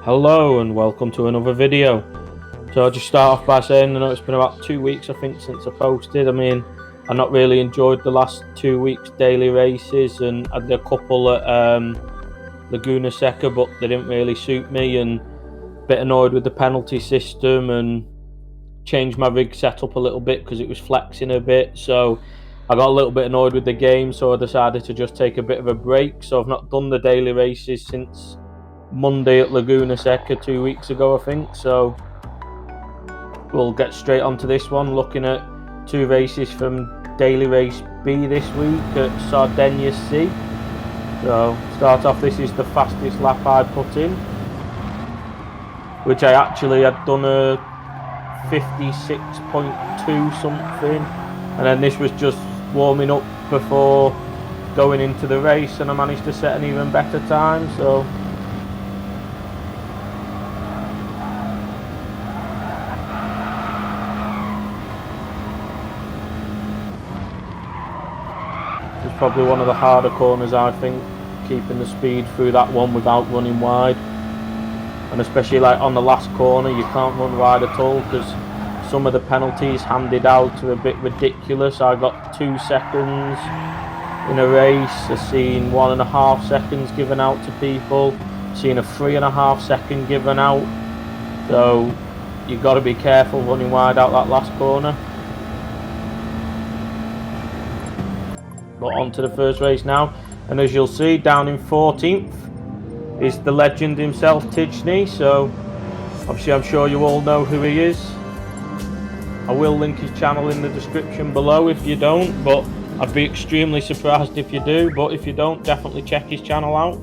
Hello and welcome to another video. So I'll just start off by saying I know it's been about 2 weeks I think since I posted. I mean, I not really enjoyed the last 2 weeks daily races, and I did a couple at Laguna Seca, but they didn't really suit me, and a bit annoyed with the penalty system, and changed my rig setup a little bit because it was flexing a bit. So I got a little bit annoyed with the game, so I decided to just take a bit of a break. So I've not done the daily races since Monday at Laguna Seca 2 weeks ago, I think. So we'll get straight onto this one, looking at two races from daily race B this week at Sardegna C. So start off, this is the fastest lap I put in, which I actually had done a 56.2 something, and then this was just warming up before going into the race, and I managed to set an even better time. So it's probably one of the harder corners, I think, keeping the speed through that one without running wide. And especially like on the last corner, you can't run wide at all because some of the penalties handed out are a bit ridiculous. I got 2 seconds in a race. I've seen 1.5 seconds given out to people. Seen a 3.5 second given out. So you've got to be careful running wide out that last corner. But on to the first race now, and as you'll see, down in 14th is the legend himself, Tigney. So obviously I'm sure you all know who he is. I will link his channel in the description below if you don't, but I'd be extremely surprised if you do. But if you don't, definitely check his channel out.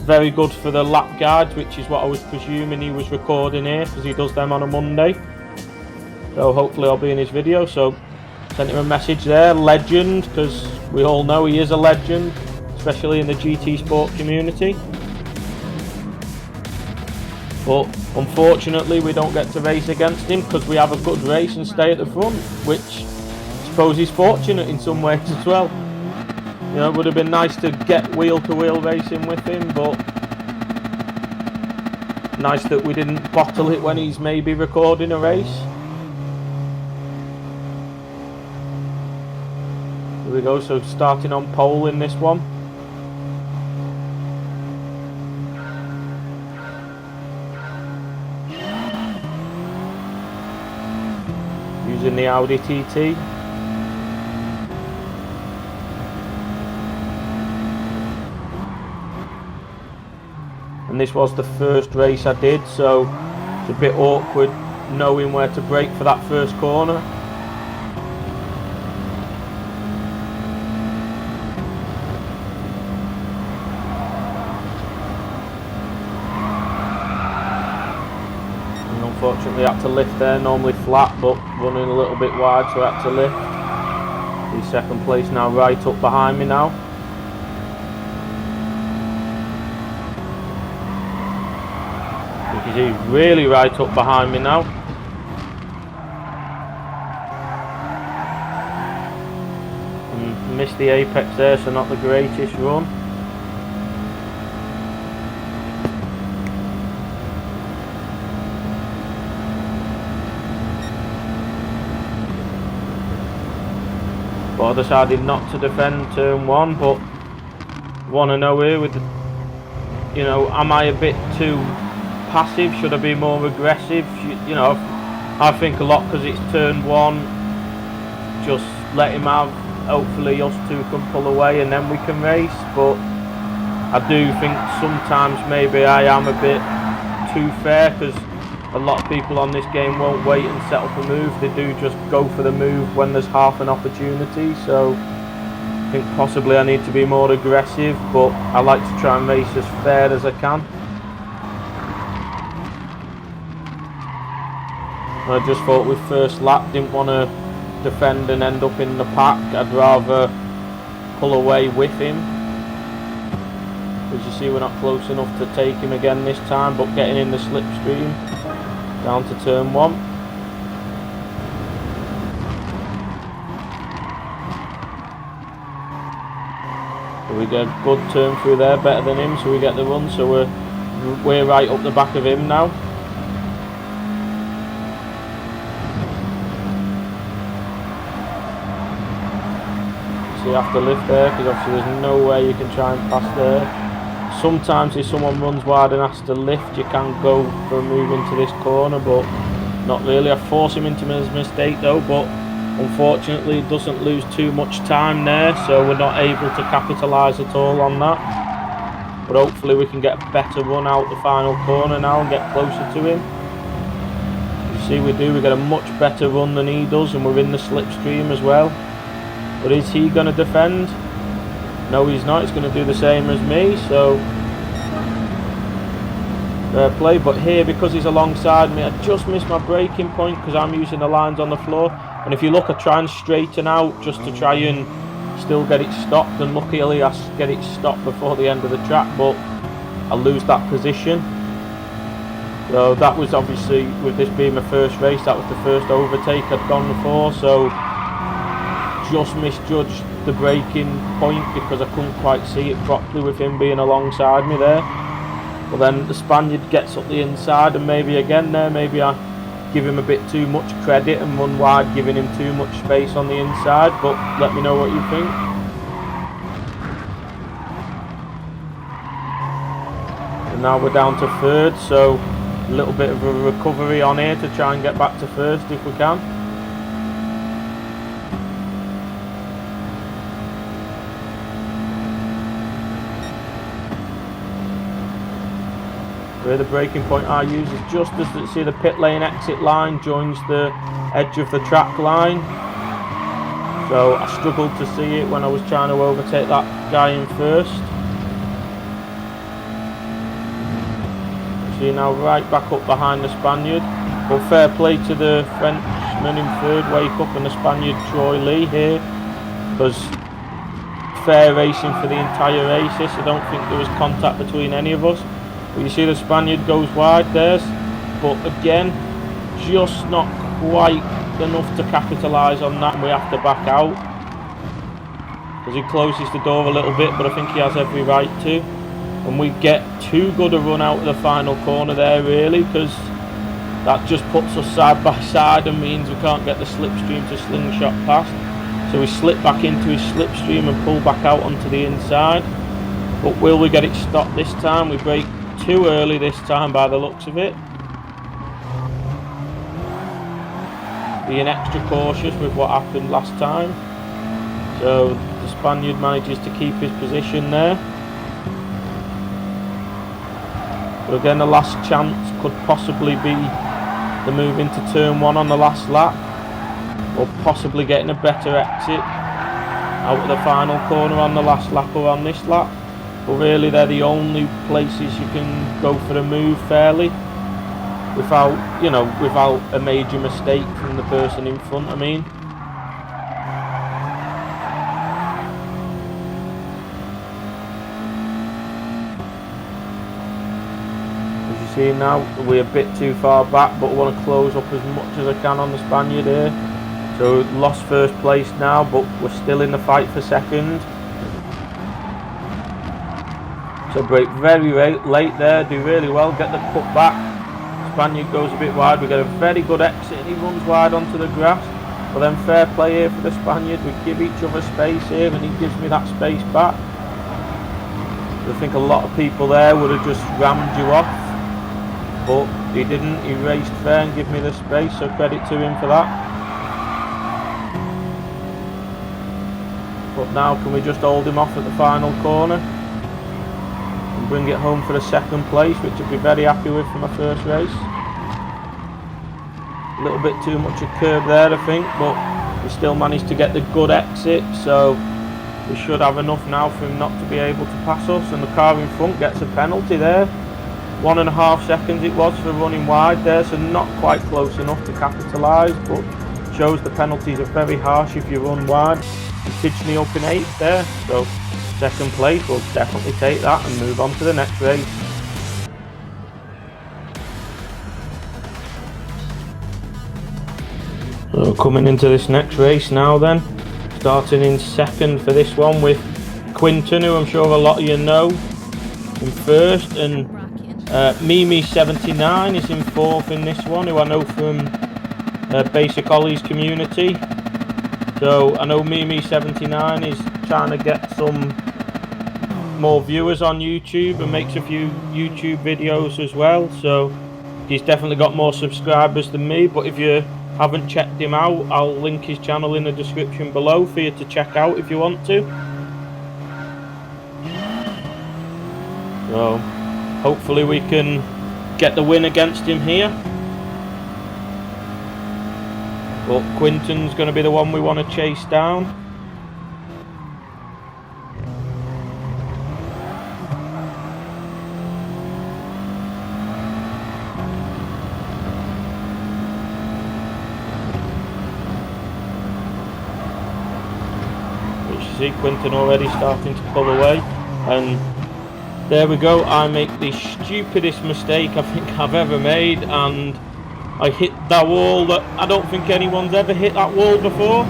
Very good for the lap guides, which is what I was presuming he was recording here, because he does them on a Monday. So hopefully I'll be in his video. So sent him a message there, legend, because we all know he is a legend, especially in the GT Sport community. But unfortunately we don't get to race against him because we have a good race and stay at the front, which I suppose is fortunate in some ways as well. You know, it would have been nice to get wheel-to-wheel racing with him, but nice that we didn't bottle it when he's maybe recording a race. Here we go, so starting on pole in this one. Using the Audi TT. And this was the first race I did, so it's a bit awkward knowing where to brake for that first corner. Unfortunately I had to lift there, normally flat but running a little bit wide, so I had to lift. He's second place now, right up behind me now. You can see he's really right up behind me now. And missed the apex there, so not the greatest run. But I decided not to defend turn 1, but want to know here with the, you know, am I a bit too passive? Should I be more aggressive? You know, I think a lot because it's turn 1, just let him have, hopefully us two can pull away and then we can race. But I do think sometimes maybe I am a bit too fair, because a lot of people on this game won't wait and set up a move. They do just go for the move when there's half an opportunity. So I think possibly I need to be more aggressive, but I like to try and race as fair as I can. I just thought with first lap, didn't want to defend and end up in the pack. I'd rather pull away with him. As you see, we're not close enough to take him again this time, but getting in the slipstream down to turn 1. So we get a good turn through there, better than him, so we get the run. So we're we're right up the back of him now. So you have to lift there, because obviously there's no way you can try and pass there. Sometimes if someone runs wide and has to lift, you can go for a move into this corner, but not really. I force him into his mistake though, but unfortunately it doesn't lose too much time there, so we're not able to capitalise at all on that. But hopefully we can get a better run out the final corner now and get closer to him. You see we get a much better run than he does, and we're in the slipstream as well. But is he going to defend? No, he's not. He's going to do the same as me, so fair play. But here, because he's alongside me, I just missed my braking point because I'm using the lines on the floor. And if you look, I try and straighten out just to try and still get it stopped, and luckily I get it stopped before the end of the track, but I lose that position. So that was obviously, with this being my first race, that was the first overtake I'd gone for, so just misjudged the braking point because I couldn't quite see it properly with him being alongside me there. But then the Spaniard gets up the inside, and maybe again there, maybe I give him a bit too much credit and run wide, giving him too much space on the inside, but let me know what you think. And now we're down to third, so a little bit of a recovery on here to try and get back to first if we can. Where the braking point I use is just as you see the pit lane exit line joins the edge of the track line. So I struggled to see it when I was trying to overtake that guy in first. See now right back up behind the Spaniard. But fair play to the Frenchman in third, Wake Up, and the Spaniard Troy Lee here. Because fair racing for the entire race. I don't think there was contact between any of us. But you see the Spaniard goes wide there, but again, just not quite enough to capitalise on that, and we have to back out. Because he closes the door a little bit, but I think he has every right to. And we get too good a run out of the final corner there, really, because that just puts us side by side and means we can't get the slipstream to slingshot past. So we slip back into his slipstream and pull back out onto the inside. But will we get it stopped this time? We brake too early this time by the looks of it. Being extra cautious with what happened last time. So the Spaniard manages to keep his position there. But again, the last chance could possibly be the move into turn one on the last lap, or possibly getting a better exit out of the final corner on the last lap or on this lap. But really they're the only places you can go for a move fairly without, you know, without a major mistake from the person in front, I mean. As you see now, we're a bit too far back, but I want to close up as much as I can on the Spaniard here. So lost first place now, but we're still in the fight for second. So brake very late there, do really well, get the cut back. Spaniard goes a bit wide, we get a very good exit and he runs wide onto the grass. But then fair play here for the Spaniard, we give each other space here and he gives me that space back. I think a lot of people there would have just rammed you off, but he didn't, he raced fair and gave me the space, so credit to him for that. But now can we just hold him off at the final corner? Bring it home for the second place, which I'd be very happy with for my first race. A little bit too much a curb there, I think, but we still managed to get the good exit, so we should have enough now for him not to be able to pass us. And the car in front gets a penalty there. 1.5 seconds it was for running wide there, so not quite close enough to capitalise, but shows the penalties are very harsh if you run wide. Tigney up in 8th there, so second place, we'll definitely take that and move on to the next race. So coming into this next race now then, starting in second for this one with Quinton, who I'm sure a lot of you know, in first, and Mimi79 is in 4th in this one, who I know from Basic Ollie's community. So I know Mimi79 is trying to get some more viewers on YouTube and makes a few YouTube videos as well. So he's definitely got more subscribers than me, but if you haven't checked him out, I'll link his channel in the description below for you to check out if you want to. So hopefully we can get the win against him here. But Quinton's going to be the one we want to chase down. But you see Quinton already starting to pull away. And there we go. I make the stupidest mistake I think I've ever made, and I hit that wall that I don't think anyone's ever hit that wall before.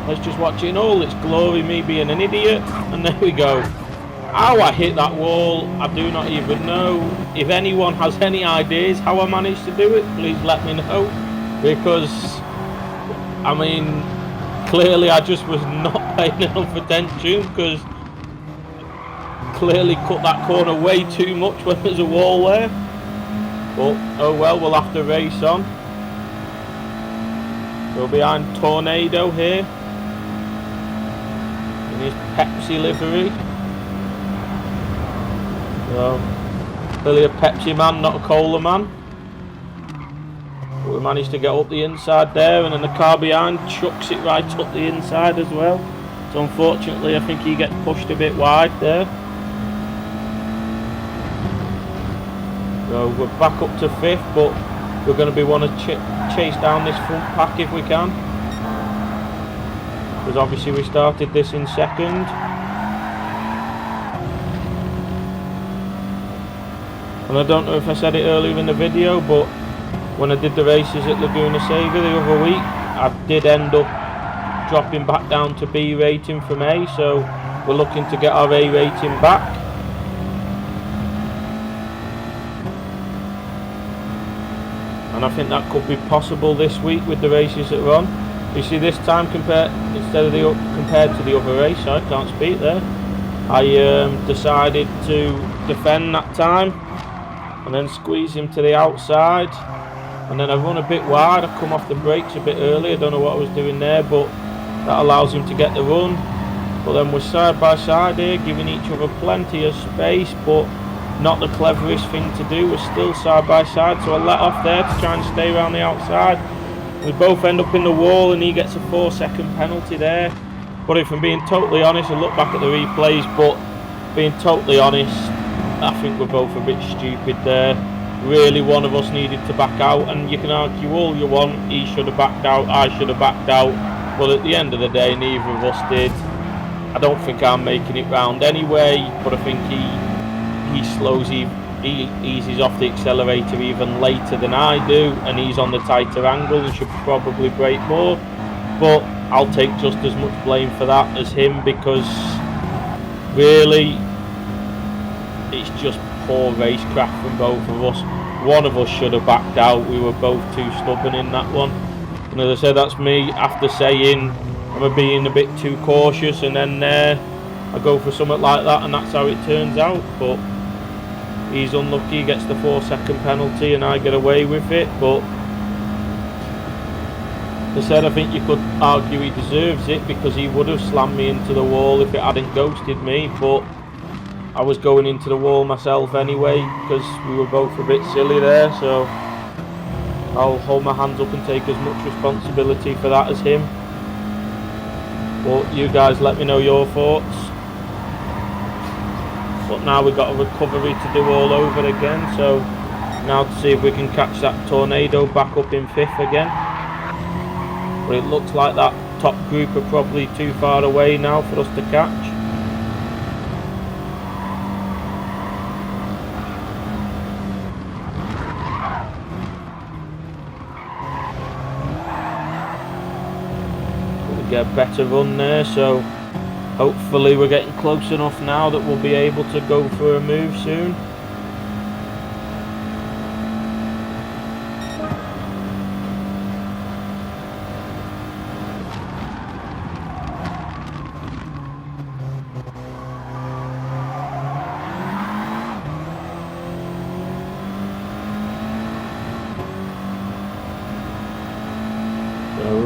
Let's just watch it in all its glory, me being an idiot. And there we go. How I hit that wall, I do not even know. If anyone has any ideas how I managed to do it, please let me know. Because, I mean, clearly I just was not paying enough attention, because clearly cut that corner way too much when there's a wall there. But oh well, we'll have to race on. We're behind Tornado here in his Pepsi livery. So clearly a Pepsi man, not a cola man. But we managed to get up the inside there, and then the car behind chucks it right up the inside as well. So unfortunately I think he gets pushed a bit wide there. So we're back up to 5th, but we're going to be want to chase down this front pack if we can, because obviously we started this in 2nd. And I don't know if I said it earlier in the video, but when I did the races at Laguna Seca the other week, I did end up dropping back down to B rating from A, so we're looking to get our A rating back. And I think that could be possible this week with the races that are on. You see, this time compared to the other race, I can't speak there. I decided to defend that time and then squeeze him to the outside, and then I run a bit wide. I come off the brakes a bit early. I don't know what I was doing there, but that allows him to get the run. But then we're side by side here, giving each other plenty of space, but not the cleverest thing to do. We're still side by side, so I let off there to try and stay around the outside. We both end up in the wall, and he gets a 4-second penalty there. But if I'm being totally honest, I look back at the replays, but being totally honest, I think we're both a bit stupid there. Really, one of us needed to back out, and you can argue all you want. He should have backed out, I should have backed out, but at the end of the day, neither of us did. I don't think I'm making it round anyway, but I think he eases off the accelerator even later than I do, and he's on the tighter angle and should probably brake more. But I'll take just as much blame for that as him, because really it's just poor racecraft from both of us. One of us should have backed out. We were both too stubborn in that one. And as I said, that's me after saying I'm being a bit too cautious, and then I go for something like that, and that's how it turns out. But he's unlucky, gets the 4-second penalty, and I get away with it. But as I said, I think you could argue he deserves it, because he would have slammed me into the wall if it hadn't ghosted me. But I was going into the wall myself anyway, because we were both a bit silly there. So I'll hold my hands up and take as much responsibility for that as him. But you guys let me know your thoughts. But now we've got a recovery to do all over again, so now to see if we can catch that Tornado back up in 5th again. But it looks like that top group are probably too far away now for us to catch. We'll get a better run there, so hopefully we're getting close enough now that we'll be able to go for a move soon.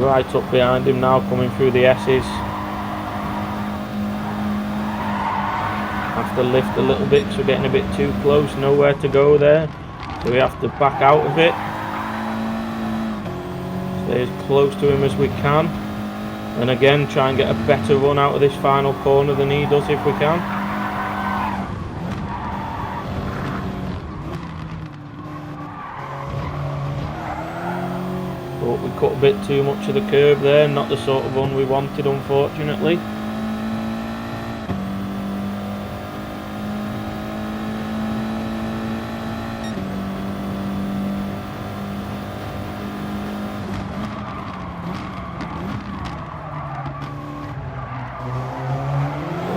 right up behind him now, coming through the S's. Have to lift a little bit because we're getting a bit too close, nowhere to go there, so we have to back out of it. Stay as close to him as we can, and again try and get a better run out of this final corner than he does if we can. But we cut a bit too much of the curve there, not the sort of run we wanted, unfortunately.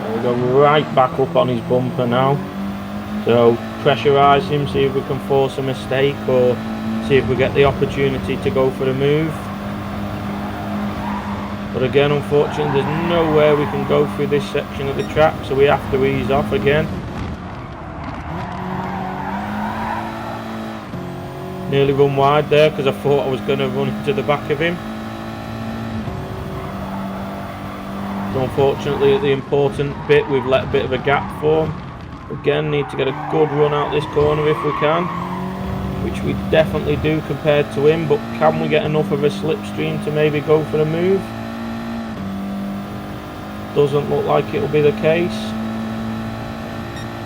There we go, right back up on his bumper now. So pressurise him, see if we can force a mistake or see if we get the opportunity to go for the move. But again, unfortunately, there's nowhere we can go through this section of the track, so we have to ease off again. Nearly run wide there because I thought I was going to run into the back of him. So unfortunately, at the important bit, we've let a bit of a gap form. Again, need to get a good run out this corner if we can, which we definitely do compared to him, but can we get enough of a slipstream to maybe go for a move? Doesn't look like it'll be the case,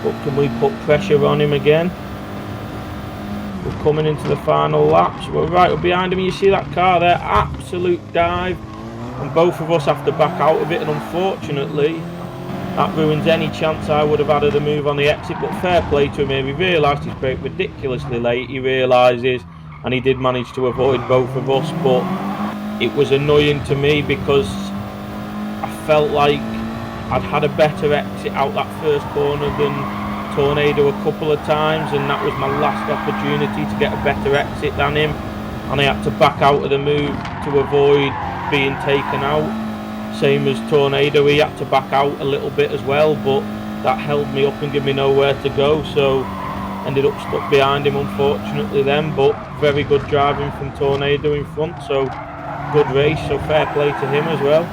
but can we put pressure on him again? We're coming into the final lap, so we're right up behind him. You see that car there, absolute dive, and both of us have to back out of it, and unfortunately that ruins any chance I would have had of the move on the exit. But fair play to him here, he realised he's braked ridiculously late, he realises, and he did manage to avoid both of us. But it was annoying to me because I felt like I'd had a better exit out that first corner than Tornado a couple of times, and that was my last opportunity to get a better exit than him, and I had to back out of the move to avoid being taken out. Same as Tornado, he had to back out a little bit as well, but that held me up and gave me nowhere to go, so ended up stuck behind him unfortunately then. But very good driving from Tornado in front, so good race, so fair play to him as well.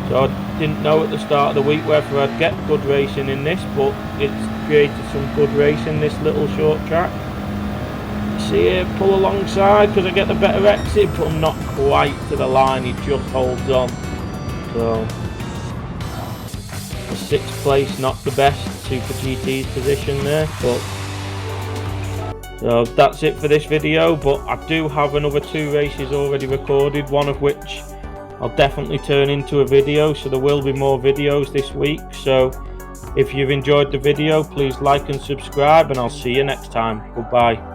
So I didn't know at the start of the week whether I'd get good racing in this, but it's created some good racing, this little short track. See here, pull alongside because I get the better exit, but not quite to the line, he just holds on. So the 6th place, not the best Super GT's position there, but so that's it for this video. But I do have another 2 races already recorded, one of which I'll definitely turn into a video, so there will be more videos this week. So if you've enjoyed the video, please like and subscribe, and I'll see you next time. Goodbye.